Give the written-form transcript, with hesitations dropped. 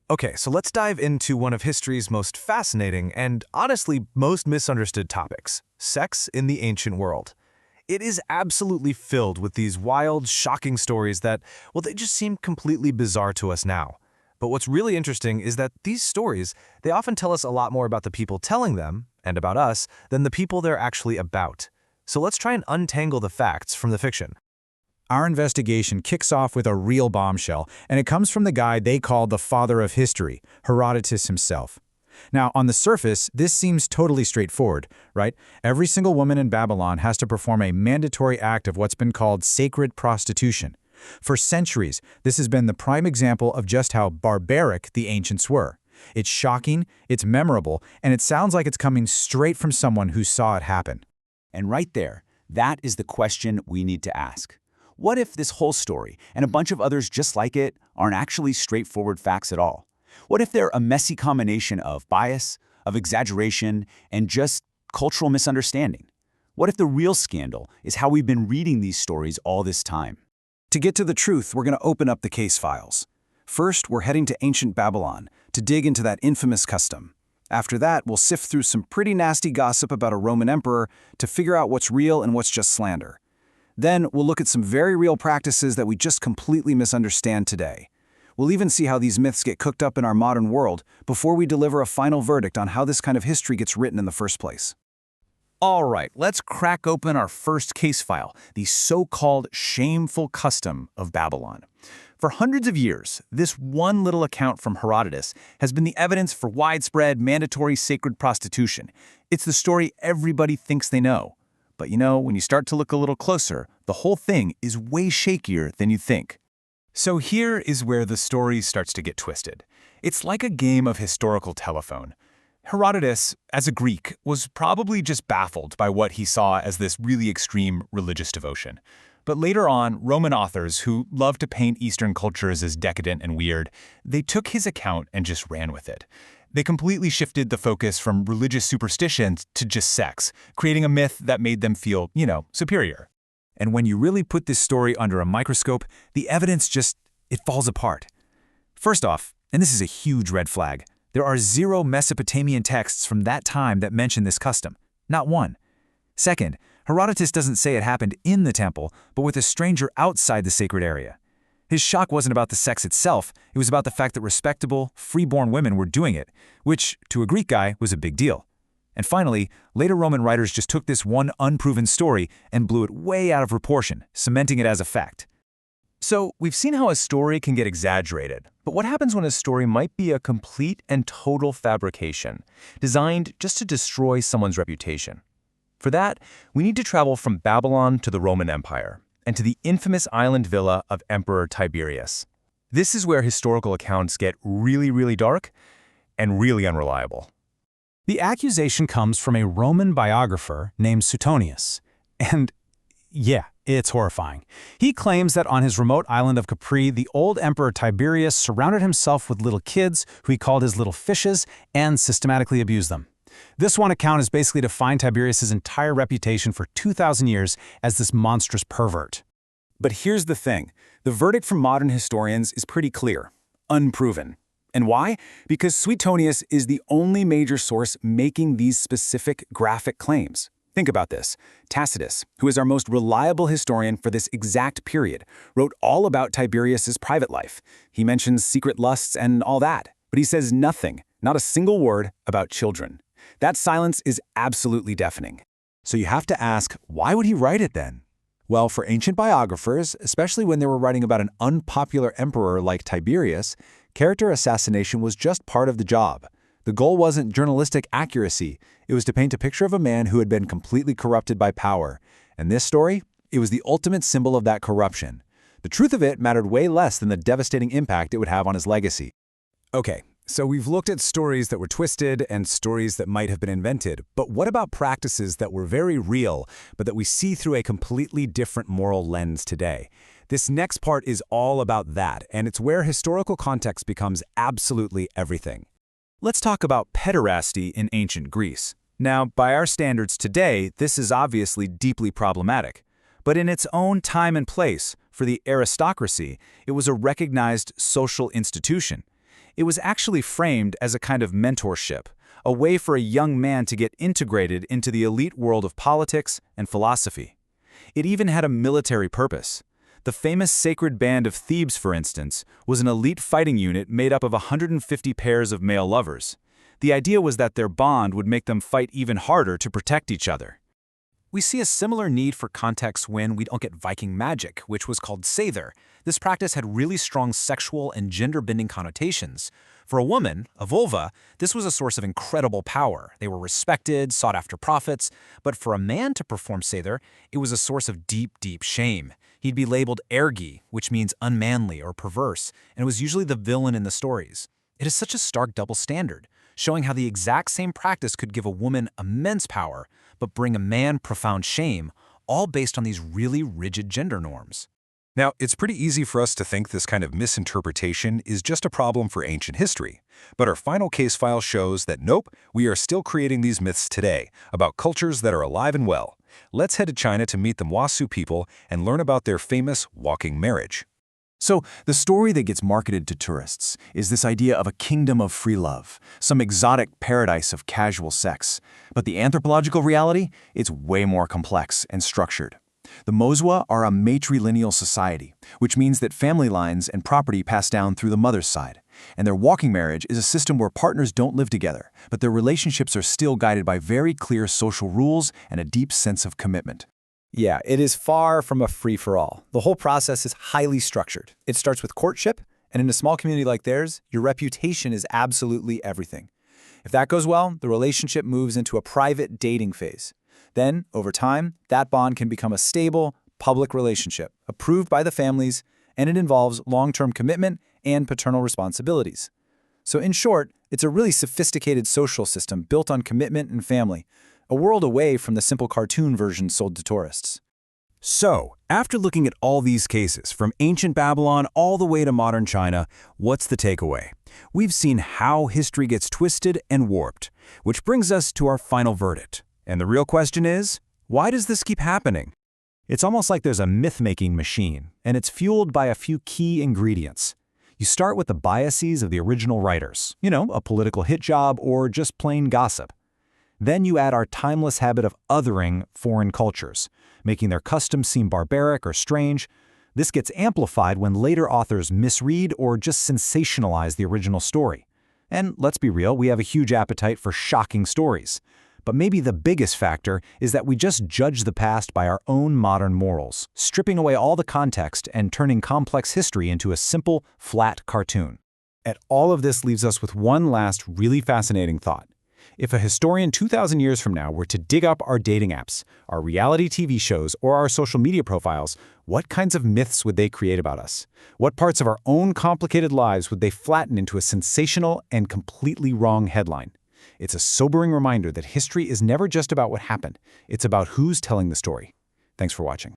Okay, so let's dive into one of history's most fascinating and honestly most misunderstood topics, sex in the ancient world. It is absolutely filled with these wild, shocking stories that, well, they just seem completely bizarre to us now. But what's really interesting is that these stories, they often tell us a lot more about the people telling them, and about us, than the people they're actually about. So let's try and untangle the facts from the fiction. Our investigation kicks off with a real bombshell, and it comes from the guy they call the father of history, Herodotus himself. Now, on the surface, this seems totally straightforward, right? Every single woman in Babylon has to perform a mandatory act of what's been called sacred prostitution. For centuries, this has been the prime example of just how barbaric the ancients were. It's shocking, it's memorable, and it sounds like it's coming straight from someone who saw it happen. And right there, that is the question we need to ask. What if this whole story, and a bunch of others just like it, aren't actually straightforward facts at all? What if they're a messy combination of bias, of exaggeration, and just cultural misunderstanding? What if the real scandal is how we've been reading these stories all this time? To get to the truth, we're going to open up the case files. First, we're heading to ancient Babylon to dig into that infamous custom. After that, we'll sift through some pretty nasty gossip about a Roman emperor to figure out what's real and what's just slander. Then, we'll look at some very real practices that we just completely misunderstand today. We'll even see how these myths get cooked up in our modern world before we deliver a final verdict on how this kind of history gets written in the first place. All right, let's crack open our first case file, the so-called shameful custom of Babylon. For hundreds of years, this one little account from Herodotus has been the evidence for widespread mandatory sacred prostitution. It's the story everybody thinks they know. But when you start to look a little closer, the whole thing is way shakier than you think. So here is where the story starts to get twisted. It's like a game of historical telephone. Herodotus, as a Greek, was probably just baffled by what he saw as this really extreme religious devotion. But later on, Roman authors who loved to paint Eastern cultures as decadent and weird, they took his account and just ran with it. They completely shifted the focus from religious superstitions to just sex, creating a myth that made them feel, superior. And when you really put this story under a microscope, the evidence it falls apart. First off, and this is a huge red flag, there are 0 Mesopotamian texts from that time that mention this custom. Not one. Second, Herodotus doesn't say it happened in the temple, but with a stranger outside the sacred area. His shock wasn't about the sex itself, it was about the fact that respectable, free-born women were doing it, which, to a Greek guy, was a big deal. And finally, later Roman writers just took this one unproven story and blew it way out of proportion, cementing it as a fact. So, we've seen how a story can get exaggerated, but what happens when a story might be a complete and total fabrication, designed just to destroy someone's reputation? For that, we need to travel from Babylon to the Roman Empire, and to the infamous island villa of Emperor Tiberius. This is where historical accounts get really, really dark and really unreliable. The accusation comes from a Roman biographer named Suetonius. And yeah, it's horrifying. He claims that on his remote island of Capri, the old Emperor Tiberius surrounded himself with little kids who he called his little fishes and systematically abused them. This one account is basically to find Tiberius's entire reputation for 2,000 years as this monstrous pervert. But here's the thing. The verdict from modern historians is pretty clear. Unproven. And why? Because Suetonius is the only major source making these specific graphic claims. Think about this. Tacitus, who is our most reliable historian for this exact period, wrote all about Tiberius's private life. He mentions secret lusts and all that, but he says nothing, not a single word, about children. That silence is absolutely deafening. So you have to ask, why would he write it then? Well, for ancient biographers, especially when they were writing about an unpopular emperor like Tiberius, character assassination was just part of the job. The goal wasn't journalistic accuracy, it was to paint a picture of a man who had been completely corrupted by power. And this story, it was the ultimate symbol of that corruption. The truth of it mattered way less than the devastating impact it would have on his legacy. Okay. So we've looked at stories that were twisted and stories that might have been invented, but what about practices that were very real, but that we see through a completely different moral lens today? This next part is all about that, and it's where historical context becomes absolutely everything. Let's talk about pederasty in ancient Greece. Now, by our standards today, this is obviously deeply problematic. But in its own time and place, for the aristocracy, it was a recognized social institution. It was actually framed as a kind of mentorship, a way for a young man to get integrated into the elite world of politics and philosophy. It even had a military purpose. The famous Sacred Band of Thebes, for instance, was an elite fighting unit made up of 150 pairs of male lovers. The idea was that their bond would make them fight even harder to protect each other. We see a similar need for context when we don't get Viking magic, which was called seither. This practice had really strong sexual and gender-bending connotations. For a woman, a vulva, this was a source of incredible power. They were respected, sought-after prophets. But for a man to perform seither, it was a source of deep, deep shame. He'd be labeled ergi, which means unmanly or perverse, and it was usually the villain in the stories. It is such a stark double standard, showing how the exact same practice could give a woman immense power, but bring a man profound shame, all based on these really rigid gender norms. Now, it's pretty easy for us to think this kind of misinterpretation is just a problem for ancient history. But our final case file shows that nope, we are still creating these myths today about cultures that are alive and well. Let's head to China to meet the Mosuo people and learn about their famous walking marriage. So, the story that gets marketed to tourists is this idea of a kingdom of free love, some exotic paradise of casual sex. But the anthropological reality, it's way more complex and structured. The Mosuo are a matrilineal society, which means that family lines and property pass down through the mother's side. And their walking marriage is a system where partners don't live together, but their relationships are still guided by very clear social rules and a deep sense of commitment. Yeah, it is far from a free-for-all. The whole process is highly structured. It starts with courtship, and in a small community like theirs, your reputation is absolutely everything. If that goes well, the relationship moves into a private dating phase. Then, over time, that bond can become a stable, public relationship, approved by the families, and it involves long-term commitment and paternal responsibilities. So in short, it's a really sophisticated social system built on commitment and family, a world away from the simple cartoon version sold to tourists. So, after looking at all these cases, from ancient Babylon all the way to modern China, what's the takeaway? We've seen how history gets twisted and warped, which brings us to our final verdict. And the real question is, why does this keep happening? It's almost like there's a myth-making machine, and it's fueled by a few key ingredients. You start with the biases of the original writers, a political hit job or just plain gossip. Then you add our timeless habit of othering foreign cultures, making their customs seem barbaric or strange. This gets amplified when later authors misread or just sensationalize the original story. And let's be real, we have a huge appetite for shocking stories. But maybe the biggest factor is that we just judge the past by our own modern morals, stripping away all the context and turning complex history into a simple, flat cartoon. And all of this leaves us with one last really fascinating thought. If a historian 2,000 years from now were to dig up our dating apps, our reality TV shows, or our social media profiles, what kinds of myths would they create about us? What parts of our own complicated lives would they flatten into a sensational and completely wrong headline? It's a sobering reminder that history is never just about what happened. It's about who's telling the story. Thanks for watching.